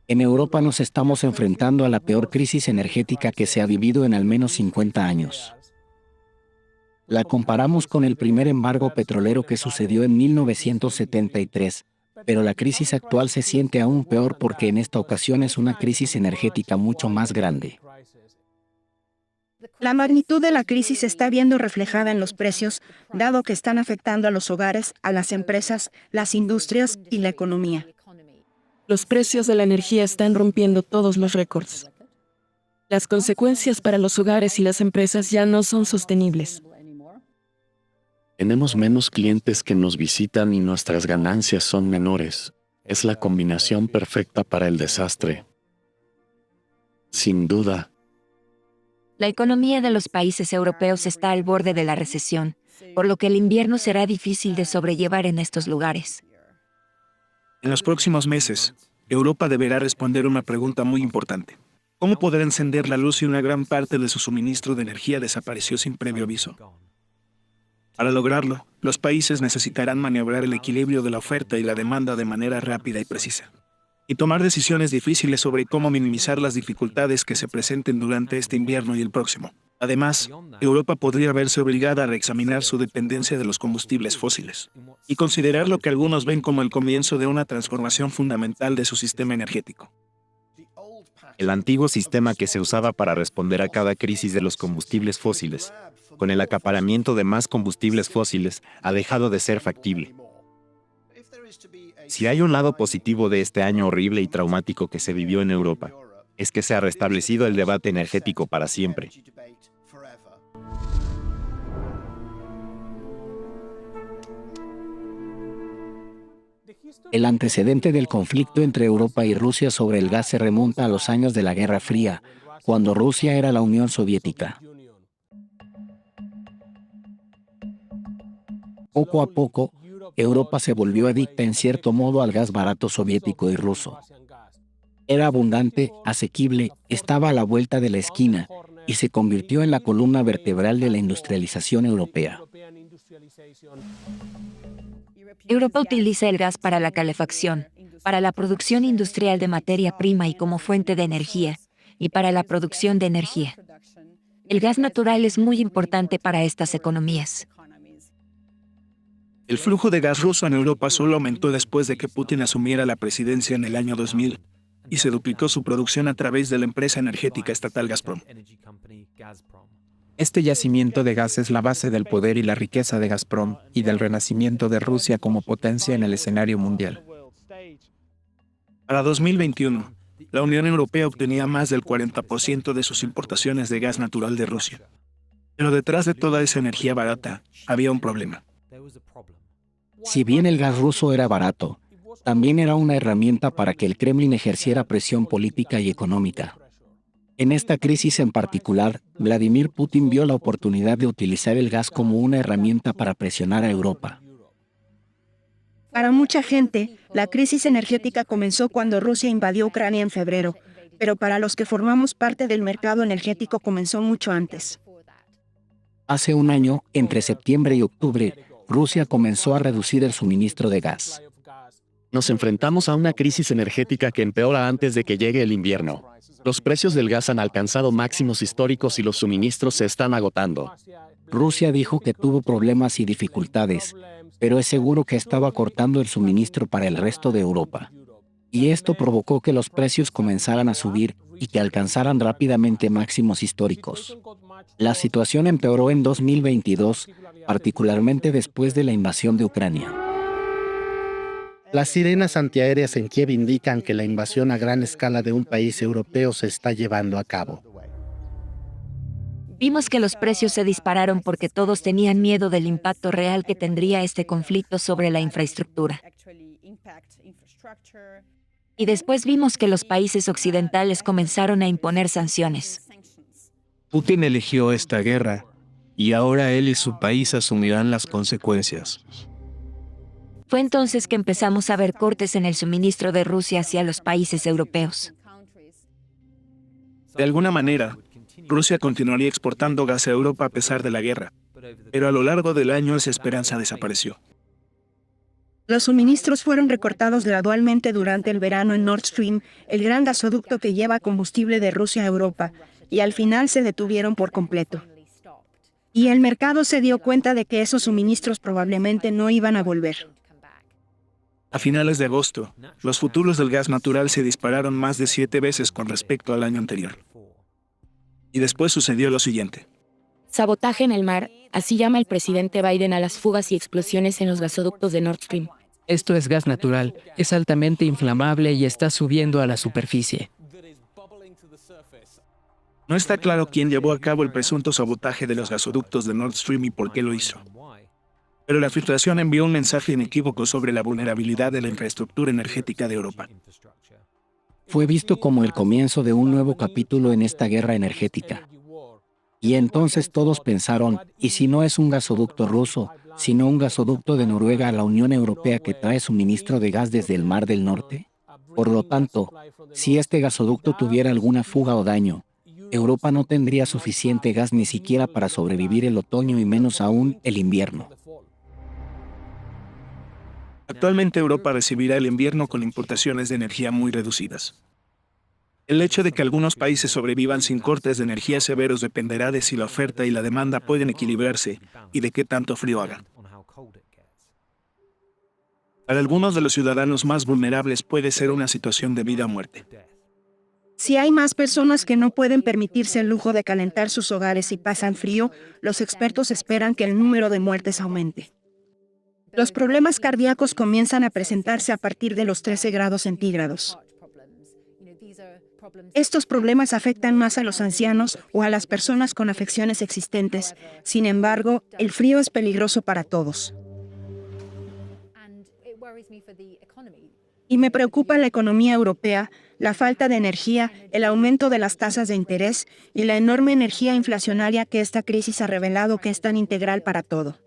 En Europa nos estamos enfrentando a la peor crisis energética que se ha vivido en al menos 50 años. La comparamos con el primer embargo petrolero que sucedió en 1973, pero la crisis actual se siente aún peor porque en esta ocasión es una crisis energética mucho más grande. La magnitud de la crisis se está viendo reflejada en los precios, dado que están afectando a los hogares, a las empresas, las industrias y la economía. Los precios de la energía están rompiendo todos los récords. Las consecuencias para los hogares y las empresas ya no son sostenibles. Tenemos menos clientes que nos visitan y nuestras ganancias son menores. Es la combinación perfecta para el desastre. Sin duda. La economía de los países europeos está al borde de la recesión, por lo que el invierno será difícil de sobrellevar en estos lugares. En los próximos meses, Europa deberá responder una pregunta muy importante. ¿Cómo poder encender la luz si una gran parte de su suministro de energía desapareció sin previo aviso? Para lograrlo, los países necesitarán maniobrar el equilibrio de la oferta y la demanda de manera rápida y precisa, y tomar decisiones difíciles sobre cómo minimizar las dificultades que se presenten durante este invierno y el próximo. Además, Europa podría verse obligada a reexaminar su dependencia de los combustibles fósiles y considerar lo que algunos ven como el comienzo de una transformación fundamental de su sistema energético. El antiguo sistema que se usaba para responder a cada crisis de los combustibles fósiles, con el acaparamiento de más combustibles fósiles, ha dejado de ser factible. Si hay un lado positivo de este año horrible y traumático que se vivió en Europa, es que se ha restablecido el debate energético para siempre. El antecedente del conflicto entre Europa y Rusia sobre el gas se remonta a los años de la Guerra Fría, cuando Rusia era la Unión Soviética. Poco a poco, Europa se volvió adicta en cierto modo al gas barato soviético y ruso. Era abundante, asequible, estaba a la vuelta de la esquina y se convirtió en la columna vertebral de la industrialización europea. Europa utiliza el gas para la calefacción, para la producción industrial de materia prima y como fuente de energía, y para la producción de energía. El gas natural es muy importante para estas economías. El flujo de gas ruso en Europa solo aumentó después de que Putin asumiera la presidencia en el año 2000 y se duplicó su producción a través de la empresa energética estatal Gazprom. Este yacimiento de gas es la base del poder y la riqueza de Gazprom y del renacimiento de Rusia como potencia en el escenario mundial. Para 2021, la Unión Europea obtenía más del 40% de sus importaciones de gas natural de Rusia. Pero detrás de toda esa energía barata, había un problema. Si bien el gas ruso era barato, también era una herramienta para que el Kremlin ejerciera presión política y económica. En esta crisis en particular, Vladimir Putin vio la oportunidad de utilizar el gas como una herramienta para presionar a Europa. Para mucha gente, la crisis energética comenzó cuando Rusia invadió Ucrania en febrero, pero para los que formamos parte del mercado energético comenzó mucho antes. Hace un año, entre septiembre y octubre, Rusia comenzó a reducir el suministro de gas. Nos enfrentamos a una crisis energética que empeora antes de que llegue el invierno. Los precios del gas han alcanzado máximos históricos y los suministros se están agotando. Rusia dijo que tuvo problemas y dificultades, pero es seguro que estaba cortando el suministro para el resto de Europa. Y esto provocó que los precios comenzaran a subir y que alcanzaran rápidamente máximos históricos. La situación empeoró en 2022, particularmente después de la invasión de Ucrania. Las sirenas antiaéreas en Kiev indican que la invasión a gran escala de un país europeo se está llevando a cabo. Vimos que los precios se dispararon porque todos tenían miedo del impacto real que tendría este conflicto sobre la infraestructura. Y después vimos que los países occidentales comenzaron a imponer sanciones. Putin eligió esta guerra, y ahora él y su país asumirán las consecuencias. Fue entonces que empezamos a ver cortes en el suministro de Rusia hacia los países europeos. De alguna manera, Rusia continuaría exportando gas a Europa a pesar de la guerra, pero a lo largo del año esa esperanza desapareció. Los suministros fueron recortados gradualmente durante el verano en Nord Stream, el gran gasoducto que lleva combustible de Rusia a Europa, y al final se detuvieron por completo. Y el mercado se dio cuenta de que esos suministros probablemente no iban a volver. A finales de agosto, los futuros del gas natural se dispararon más de 7 veces con respecto al año anterior. Y después sucedió lo siguiente. Sabotaje en el mar, así llama el presidente Biden a las fugas y explosiones en los gasoductos de Nord Stream. Esto es gas natural, es altamente inflamable y está subiendo a la superficie. No está claro quién llevó a cabo el presunto sabotaje de los gasoductos de Nord Stream y por qué lo hizo. Pero la filtración envió un mensaje inequívoco sobre la vulnerabilidad de la infraestructura energética de Europa. Fue visto como el comienzo de un nuevo capítulo en esta guerra energética. Y entonces todos pensaron, ¿y si no es un gasoducto ruso, sino un gasoducto de Noruega a la Unión Europea que trae suministro de gas desde el Mar del Norte? Por lo tanto, si este gasoducto tuviera alguna fuga o daño, Europa no tendría suficiente gas ni siquiera para sobrevivir el otoño y menos aún el invierno. Actualmente Europa recibirá el invierno con importaciones de energía muy reducidas. El hecho de que algunos países sobrevivan sin cortes de energía severos dependerá de si la oferta y la demanda pueden equilibrarse y de qué tanto frío haga. Para algunos de los ciudadanos más vulnerables puede ser una situación de vida o muerte. Si hay más personas que no pueden permitirse el lujo de calentar sus hogares y pasan frío, los expertos esperan que el número de muertes aumente. Los problemas cardíacos comienzan a presentarse a partir de los 13 grados centígrados. Estos problemas afectan más a los ancianos o a las personas con afecciones existentes. Sin embargo, el frío es peligroso para todos. Y me preocupa la economía europea, la falta de energía, el aumento de las tasas de interés y la enorme energía inflacionaria que esta crisis ha revelado que es tan integral para todo.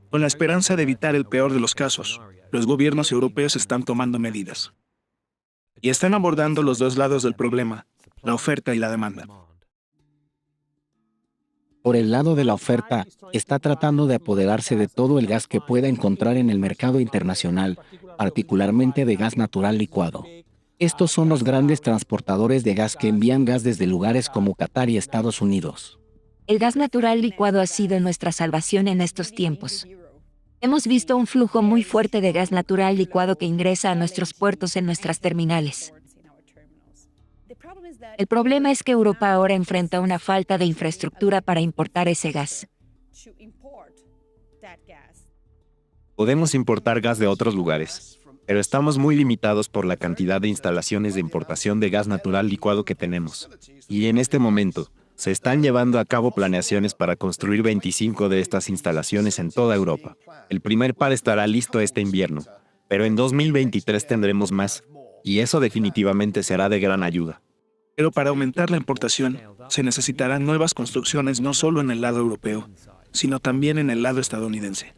Con la esperanza de evitar el peor de los casos, los gobiernos europeos están tomando medidas. Y están abordando los dos lados del problema, la oferta y la demanda. Por el lado de la oferta, está tratando de apoderarse de todo el gas que pueda encontrar en el mercado internacional, particularmente de gas natural licuado. Estos son los grandes transportadores de gas que envían gas desde lugares como Qatar y Estados Unidos. El gas natural licuado ha sido nuestra salvación en estos tiempos. Hemos visto un flujo muy fuerte de gas natural licuado que ingresa a nuestros puertos en nuestras terminales. El problema es que Europa ahora enfrenta una falta de infraestructura para importar ese gas. Podemos importar gas de otros lugares, pero estamos muy limitados por la cantidad de instalaciones de importación de gas natural licuado que tenemos. Y en este momento, se están llevando a cabo planeaciones para construir 25 de estas instalaciones en toda Europa. El primer par estará listo este invierno, pero en 2023 tendremos más, y eso definitivamente será de gran ayuda. Pero para aumentar la importación, se necesitarán nuevas construcciones no solo en el lado europeo, sino también en el lado estadounidense.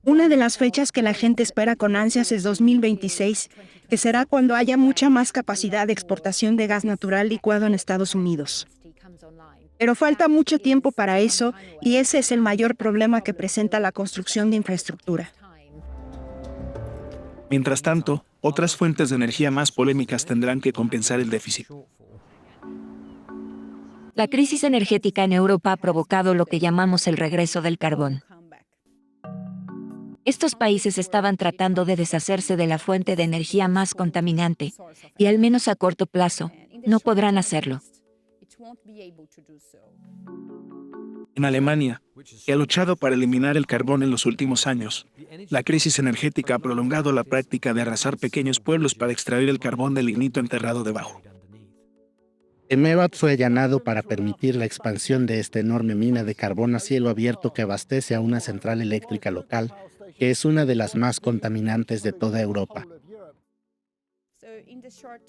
Una de las fechas que la gente espera con ansias es 2026, que será cuando haya mucha más capacidad de exportación de gas natural licuado en Estados Unidos. Pero falta mucho tiempo para eso, y ese es el mayor problema que presenta la construcción de infraestructura. Mientras tanto, otras fuentes de energía más polémicas tendrán que compensar el déficit. La crisis energética en Europa ha provocado lo que llamamos el regreso del carbón. Estos países estaban tratando de deshacerse de la fuente de energía más contaminante, y al menos a corto plazo, no podrán hacerlo. En Alemania, que ha luchado para eliminar el carbón en los últimos años, la crisis energética ha prolongado la práctica de arrasar pequeños pueblos para extraer el carbón del lignito enterrado debajo. El Mevat fue allanado para permitir la expansión de esta enorme mina de carbón a cielo abierto que abastece a una central eléctrica local, que es una de las más contaminantes de toda Europa.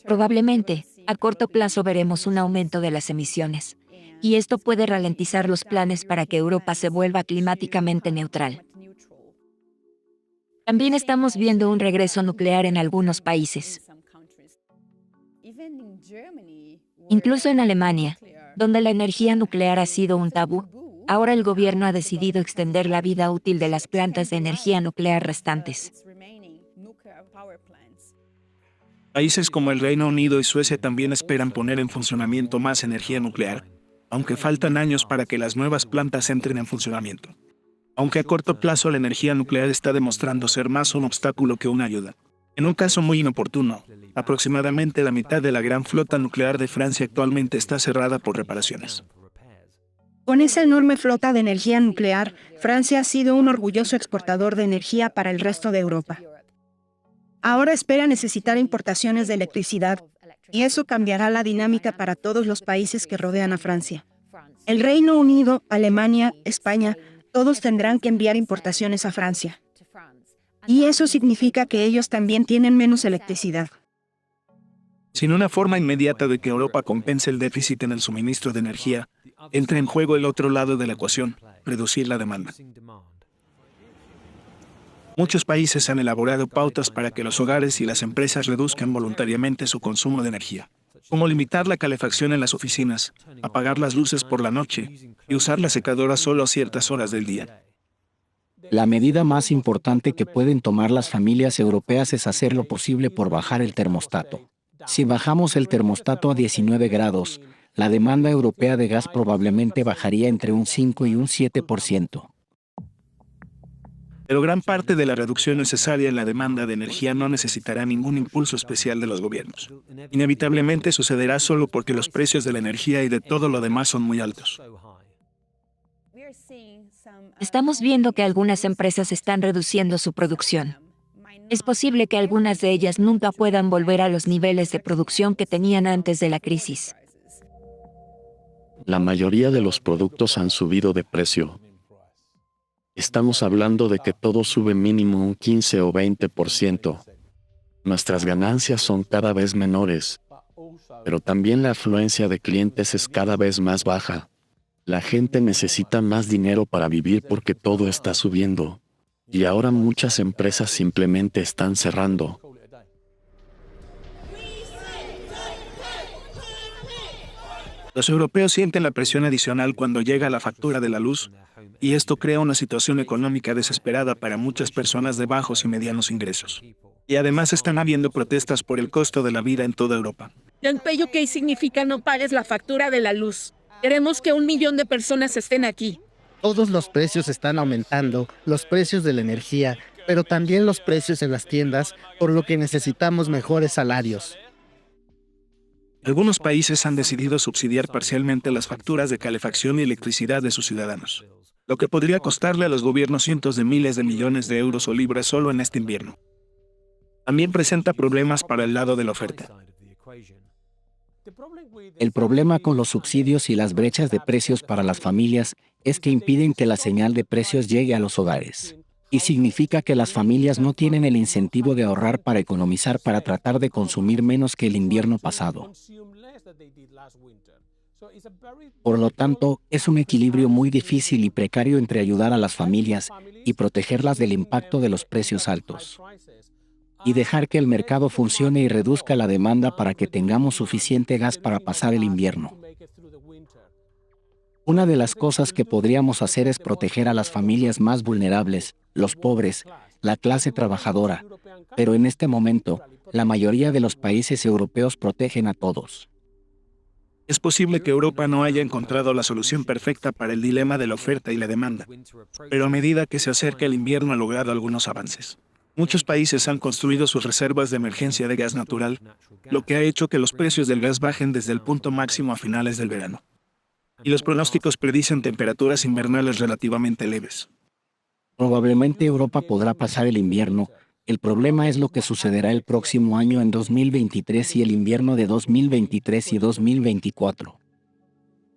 Probablemente, a corto plazo veremos un aumento de las emisiones, y esto puede ralentizar los planes para que Europa se vuelva climáticamente neutral. También estamos viendo un regreso nuclear en algunos países. Incluso en Alemania, donde la energía nuclear ha sido un tabú, Ahora el gobierno ha decidido extender la vida útil de las plantas de energía nuclear restantes. Países como el Reino Unido y Suecia también esperan poner en funcionamiento más energía nuclear, aunque faltan años para que las nuevas plantas entren en funcionamiento. Aunque a corto plazo la energía nuclear está demostrando ser más un obstáculo que una ayuda. En un caso muy inoportuno, aproximadamente la mitad de la gran flota nuclear de Francia actualmente está cerrada por reparaciones. Con esa enorme flota de energía nuclear, Francia ha sido un orgulloso exportador de energía para el resto de Europa. Ahora espera necesitar importaciones de electricidad, y eso cambiará la dinámica para todos los países que rodean a Francia. El Reino Unido, Alemania, España, todos tendrán que enviar importaciones a Francia. Y eso significa que ellos también tienen menos electricidad. Sin una forma inmediata de que Europa compense el déficit en el suministro de energía, entra en juego el otro lado de la ecuación, reducir la demanda. Muchos países han elaborado pautas para que los hogares y las empresas reduzcan voluntariamente su consumo de energía, como limitar la calefacción en las oficinas, apagar las luces por la noche y usar la secadora solo a ciertas horas del día. La medida más importante que pueden tomar las familias europeas es hacer lo posible por bajar el termostato. Si bajamos el termostato a 19 grados, la demanda europea de gas probablemente bajaría entre un 5 y un 7%. Pero gran parte de la reducción necesaria en la demanda de energía no necesitará ningún impulso especial de los gobiernos. Inevitablemente sucederá solo porque los precios de la energía y de todo lo demás son muy altos. Estamos viendo que algunas empresas están reduciendo su producción. Es posible que algunas de ellas nunca puedan volver a los niveles de producción que tenían antes de la crisis. La mayoría de los productos han subido de precio. Estamos hablando de que todo sube mínimo un 15 o 20%. Nuestras ganancias son cada vez menores, pero también la afluencia de clientes es cada vez más baja. La gente necesita más dinero para vivir porque todo está subiendo. Y ahora muchas empresas simplemente están cerrando. Los europeos sienten la presión adicional cuando llega la factura de la luz, y esto crea una situación económica desesperada para muchas personas de bajos y medianos ingresos. Y además están habiendo protestas por el costo de la vida en toda Europa. ¿Qué significa no pagues la factura de la luz? Queremos que 1 millón de personas estén aquí. Todos los precios están aumentando, los precios de la energía, pero también los precios en las tiendas, por lo que necesitamos mejores salarios. Algunos países han decidido subsidiar parcialmente las facturas de calefacción y electricidad de sus ciudadanos, lo que podría costarle a los gobiernos cientos de miles de millones de euros o libras solo en este invierno. También presenta problemas para el lado de la oferta. El problema con los subsidios y las brechas de precios para las familias es que impiden que la señal de precios llegue a los hogares. Y significa que las familias no tienen el incentivo de ahorrar para economizar para tratar de consumir menos que el invierno pasado. Por lo tanto, es un equilibrio muy difícil y precario entre ayudar a las familias y protegerlas del impacto de los precios altos, y dejar que el mercado funcione y reduzca la demanda para que tengamos suficiente gas para pasar el invierno. Una de las cosas que podríamos hacer es proteger a las familias más vulnerables, los pobres, la clase trabajadora, pero en este momento, la mayoría de los países europeos protegen a todos. Es posible que Europa no haya encontrado la solución perfecta para el dilema de la oferta y la demanda, pero a medida que se acerca el invierno ha logrado algunos avances. Muchos países han construido sus reservas de emergencia de gas natural, lo que ha hecho que los precios del gas bajen desde el punto máximo a finales del verano. Y los pronósticos predicen temperaturas invernales relativamente leves. Probablemente Europa podrá pasar el invierno. El problema es lo que sucederá el próximo año en 2023 y el invierno de 2023 y 2024.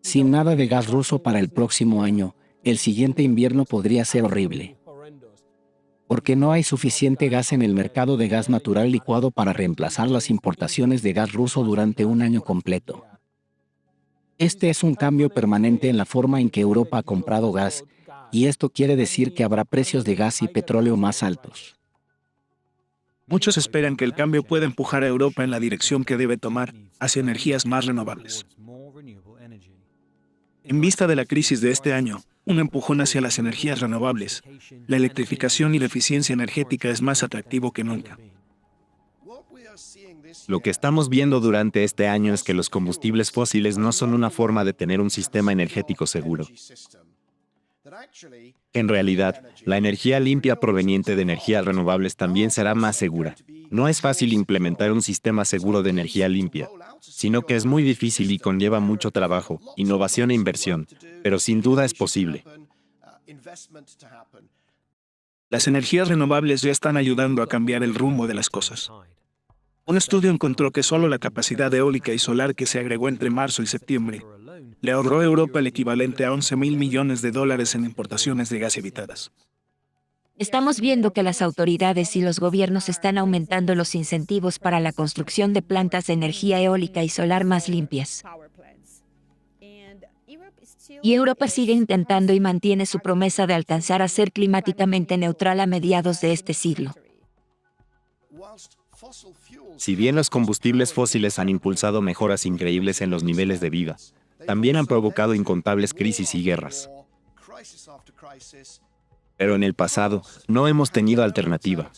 Sin nada de gas ruso para el próximo año, el siguiente invierno podría ser horrible. Porque no hay suficiente gas en el mercado de gas natural licuado para reemplazar las importaciones de gas ruso durante un año completo. Este es un cambio permanente en la forma en que Europa ha comprado gas, y esto quiere decir que habrá precios de gas y petróleo más altos. Muchos esperan que el cambio pueda empujar a Europa en la dirección que debe tomar, hacia energías más renovables. En vista de la crisis de este año, un empujón hacia las energías renovables. La electrificación y la eficiencia energética es más atractivo que nunca. Lo que estamos viendo durante este año es que los combustibles fósiles no son una forma de tener un sistema energético seguro. En realidad, la energía limpia proveniente de energías renovables también será más segura. No es fácil implementar un sistema seguro de energía limpia, sino que es muy difícil y conlleva mucho trabajo, innovación e inversión, pero sin duda es posible. Las energías renovables ya están ayudando a cambiar el rumbo de las cosas. Un estudio encontró que solo la capacidad eólica y solar que se agregó entre marzo y septiembre le ahorró a Europa el equivalente a 11.000 millones de dólares en importaciones de gas evitadas. Estamos viendo que las autoridades y los gobiernos están aumentando los incentivos para la construcción de plantas de energía eólica y solar más limpias. Y Europa sigue intentando y mantiene su promesa de alcanzar a ser climáticamente neutral a mediados de este siglo. Si bien los combustibles fósiles han impulsado mejoras increíbles en los niveles de vida, también han provocado incontables crisis y guerras. Pero en el pasado no hemos tenido alternativa.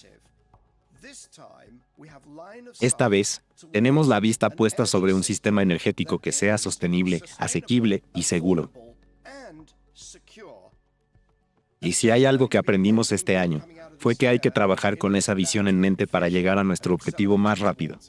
Esta vez, tenemos la vista puesta sobre un sistema energético que sea sostenible, asequible y seguro. Y si hay algo que aprendimos este año, fue que hay que trabajar con esa visión en mente para llegar a nuestro objetivo más rápido.